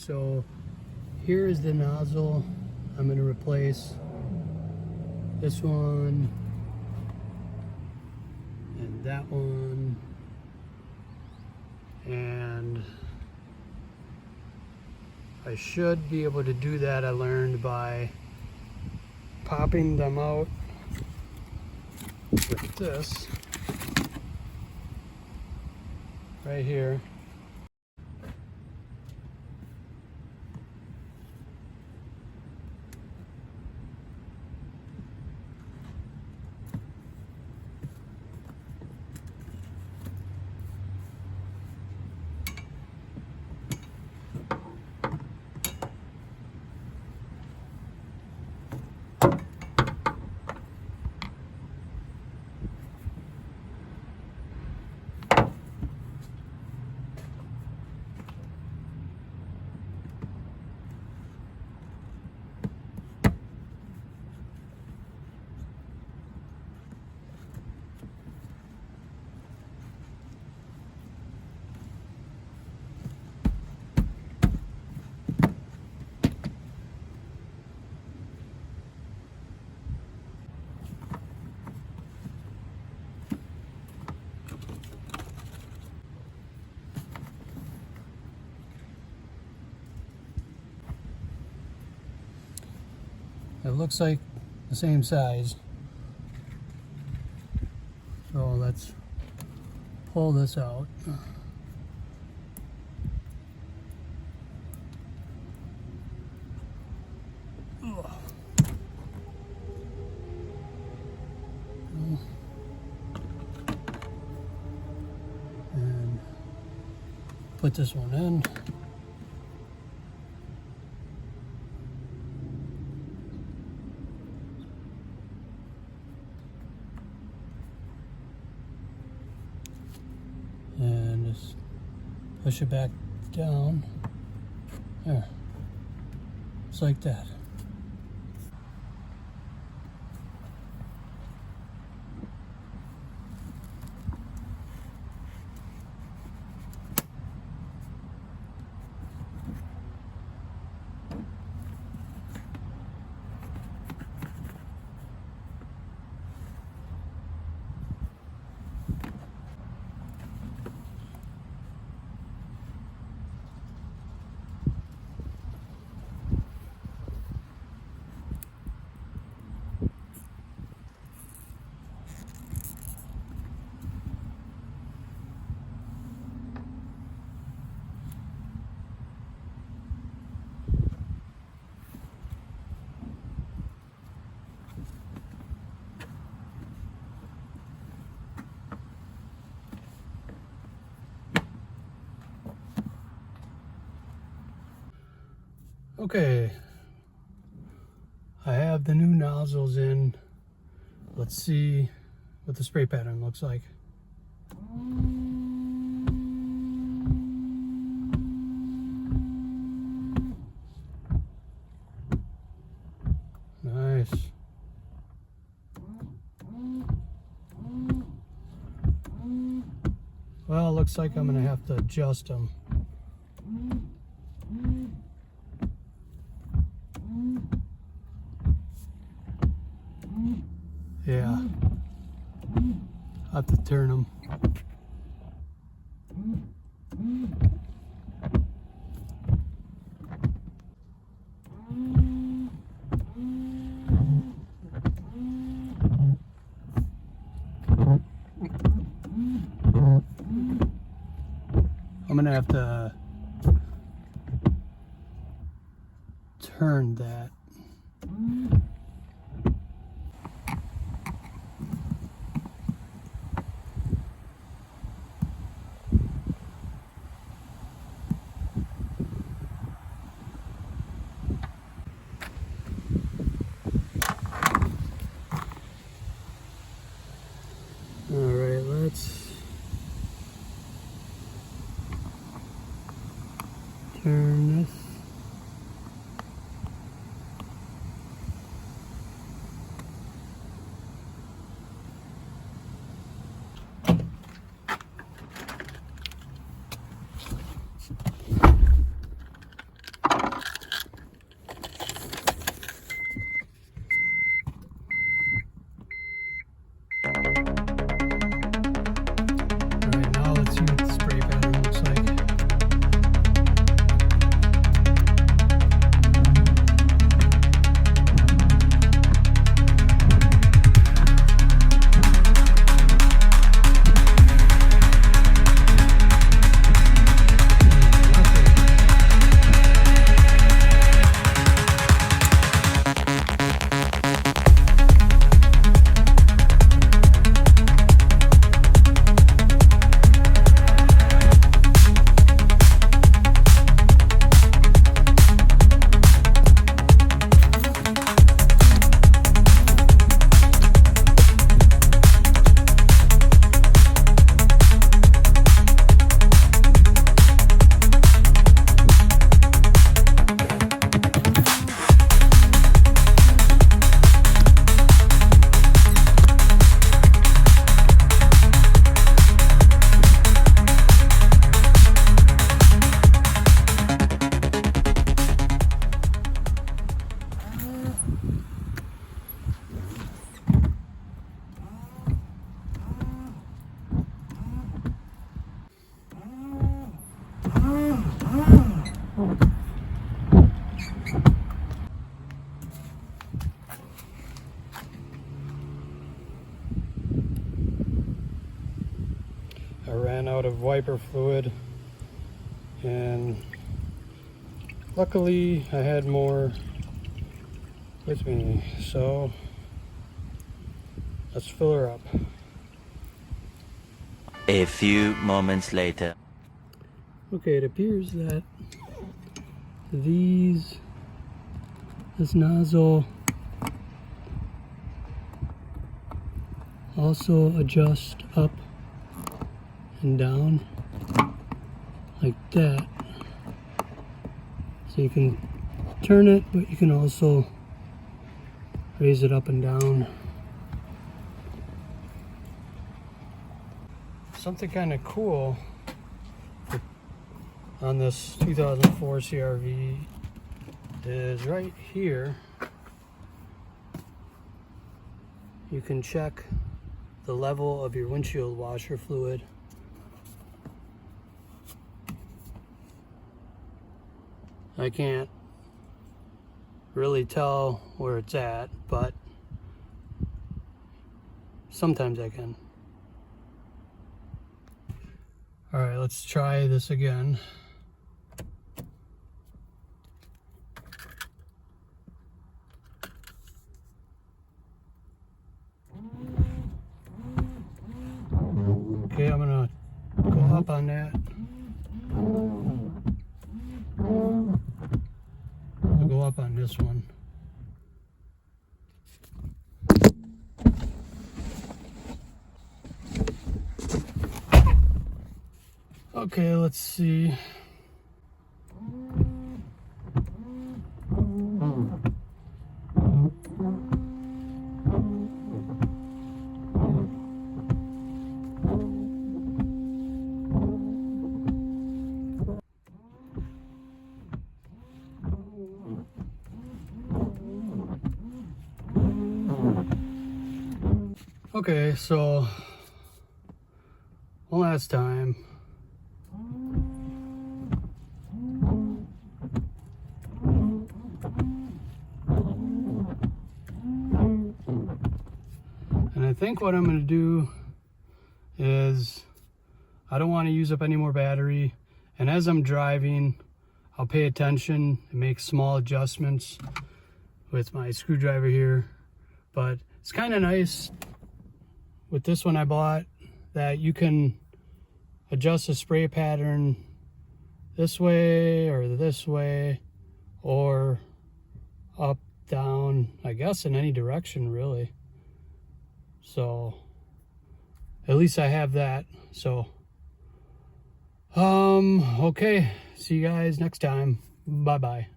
So here is the nozzle I'm going to replace. This one and that one, and I should be able to do that. I learned by popping them out with this right here. It looks like the same size. So let's pull this out. And put this one in. And just push it back down. There. Just like that. Okay, I have the new nozzles in. Let's see what the spray pattern looks like. Nice. Well, it looks like I'm gonna have to adjust them. Yeah, I have to turn them. I'm gonna have to turn that. All right, let's ran out of wiper fluid, and luckily I had more with me, so let's fill her up. A few moments later. Okay, it appears that this nozzle also adjusts up and down like that. So you can turn it, but you can also raise it up and down. Something kind of cool on this 2004 CRV is right here. You can check the level of your windshield washer fluid. I can't really tell where it's at, but sometimes I can. All right, let's try this again. Okay, I'm gonna go up on that. I'll go up on this one. Okay, let's see. Okay, so one last time. And I think what I'm going to do is, I don't want to use up any more battery, and as I'm driving I'll pay attention and make small adjustments with my screwdriver here. But it's kind of nice with this one I bought that you can adjust the spray pattern this way or up, down, I guess in any direction really. So at least I have that. So okay, see you guys next time. Bye bye.